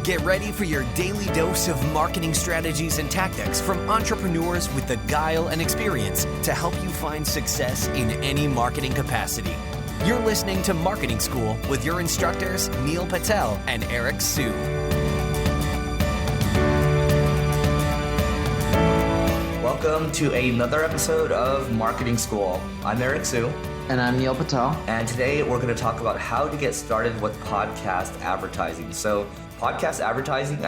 Get ready for your daily dose of marketing strategies and tactics from entrepreneurs with the guile and experience to help you find success in any marketing capacity. You're listening to Marketing School with your instructors, Neil Patel and Eric Su. Welcome to another episode of Marketing School. I'm Eric Su. And I'm Neil Patel. And today we're going to talk about how to get started with podcast advertising. So podcast advertising,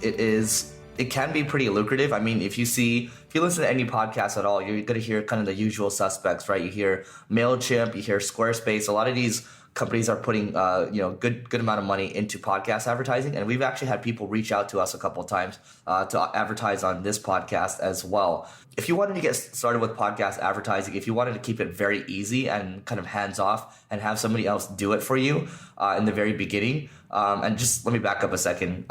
it can be pretty lucrative. If you listen to any podcast at all, you're going to hear kind of the usual suspects, right? You hear MailChimp, you hear Squarespace. A lot of these companies are putting good amount of money into podcast advertising, and we've actually had people reach out to us a couple of times to advertise on this podcast as well. If you wanted to get started with podcast advertising, if you wanted to keep it very easy and kind of hands off and have somebody else do it for you in the very beginning, and just let me back up a second.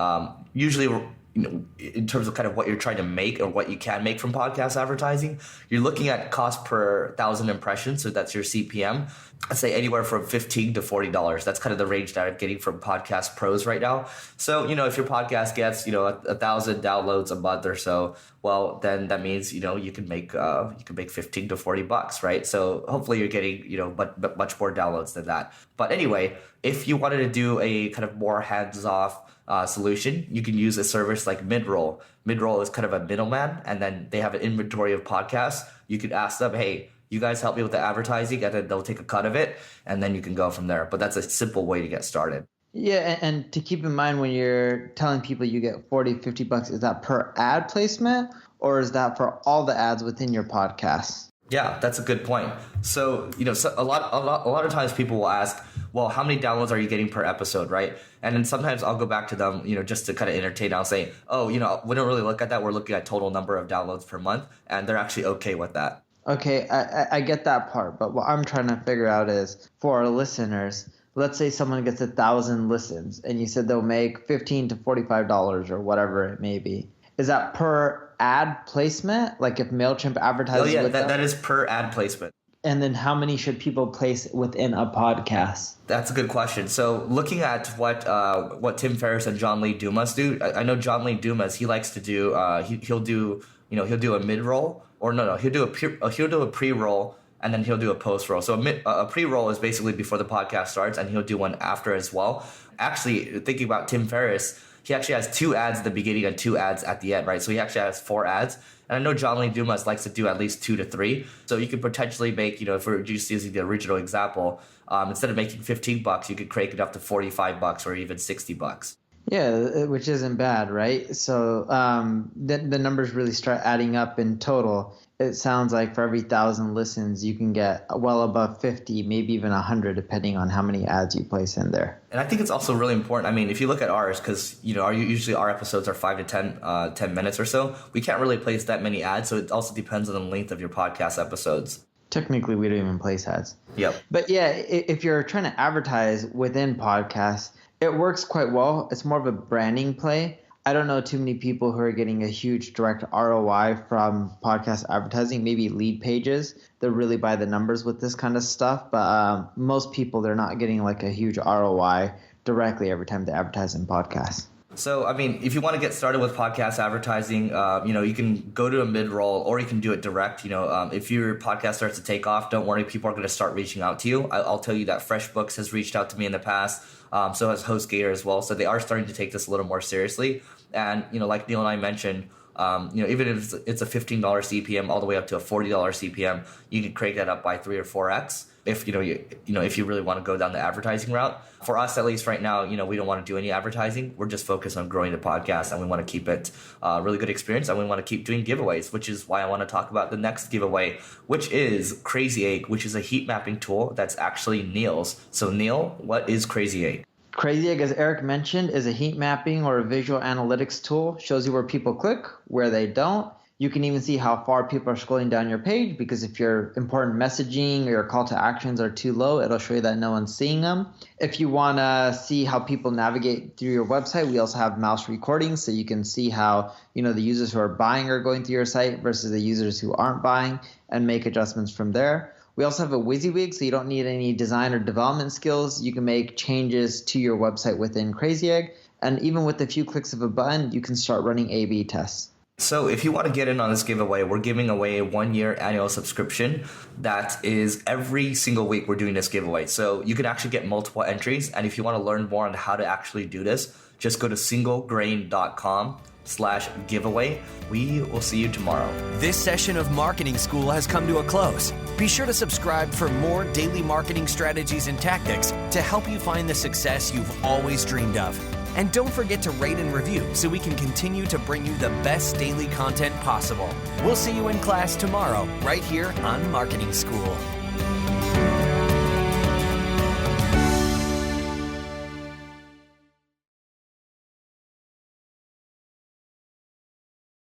Usually, in terms of kind of what you're trying to make or what you can make from podcast advertising, you're looking at cost per 1,000 impressions. So that's your CPM. I'd say anywhere from $15 to $40. That's kind of the range that I'm getting from podcast pros right now. So, if your podcast gets, 1,000 downloads a month or so, well, then that means, you can make $15 to $40, right? So hopefully you're getting, much more downloads than that. But anyway, if you wanted to do a kind of more hands-off solution, you can use a service like Midroll. Midroll is kind of a middleman, and then they have an inventory of podcasts. You could ask them, hey, you guys help me with the advertising, and then they'll take a cut of it, and then you can go from there. But that's a simple way to get started. Yeah, and to keep in mind when you're telling people you get $40, $50, is that per ad placement, or is that for all the ads within your podcast? Yeah, that's a good point. So, a lot of times people will ask, well, how many downloads are you getting per episode, right? And then sometimes I'll go back to them, just to kind of entertain. I'll say, oh, we don't really look at that. We're looking at total number of downloads per month, and they're actually okay with that. Okay, I get that part, but what I'm trying to figure out is for our listeners, let's say someone gets 1,000 listens, and you said they'll make $15 to $45 or whatever it may be. Is that per ad placement? Like if MailChimp advertises? Oh yeah, that is per ad placement. And then how many should people place within a podcast? That's a good question. So looking at what Tim Ferriss and Lee Dumas do, I know Lee Dumas, he likes to do he'll do a mid-roll, or he'll do a pre-roll, and then he'll do a post-roll. So a pre-roll is basically before the podcast starts, and he'll do one after as well. Actually, thinking about Tim Ferriss, he actually has 2 ads at the beginning and 2 ads at the end, right? So he actually has 4 ads. And I know Lee Dumas likes to do at least 2 to 3. So you could potentially make, if we're just using the original example, instead of making $15, you could crank it up to $45 or even $60. Yeah, which isn't bad, right? So the numbers really start adding up in total. It sounds like for every 1,000 listens, you can get well above 50, maybe even 100, depending on how many ads you place in there. And I think it's also really important. If you look at ours, because usually our episodes are 5 to 10 minutes or so, we can't really place that many ads. So it also depends on the length of your podcast episodes. Technically, we don't even place ads. Yep. But yeah, if you're trying to advertise within podcasts, it works quite well. It's more of a branding play. I don't know too many people who are getting a huge direct ROI from podcast advertising, maybe lead pages. They're really by the numbers with this kind of stuff. But most people, they're not getting like a huge ROI directly every time they advertise in podcasts. So, if you want to get started with podcast advertising, you can go to a mid-roll, or you can do it direct. If your podcast starts to take off, don't worry, people are going to start reaching out to you. I'll tell you that Freshbooks has reached out to me in the past. So has Hostgator as well. So they are starting to take this a little more seriously. And, like Neil and I mentioned, even if it's a $15 CPM all the way up to a $40 CPM, you can crank that up by 3 or 4x. If if you really want to go down the advertising route. For us, at least right now, we don't want to do any advertising. We're just focused on growing the podcast, and we want to keep it a really good experience, and we want to keep doing giveaways, which is why I want to talk about the next giveaway, which is CrazyEgg, which is a heat mapping tool that's actually Neil's. So Neil, what is CrazyEgg? CrazyEgg, as Eric mentioned, is a heat mapping or a visual analytics tool. Shows you where people click, where they don't. You can even see how far people are scrolling down your page, because if your important messaging or your call to actions are too low, it'll show you that no one's seeing them. If you want to see how people navigate through your website, we also have mouse recordings, so you can see how the users who are buying are going through your site versus the users who aren't buying, and make adjustments from there. We also have a WYSIWYG, so you don't need any design or development skills. You can make changes to your website within CrazyEgg. And even with a few clicks of a button, you can start running A/B tests. So if you want to get in on this giveaway, we're giving away a 1-year annual subscription. That is every single week we're doing this giveaway. So you can actually get multiple entries. And if you want to learn more on how to actually do this, just go to singlegrain.com/giveaway. We will see you tomorrow. This session of Marketing School has come to a close. Be sure to subscribe for more daily marketing strategies and tactics to help you find the success you've always dreamed of. And don't forget to rate and review so we can continue to bring you the best daily content possible. We'll see you in class tomorrow, right here on Marketing School.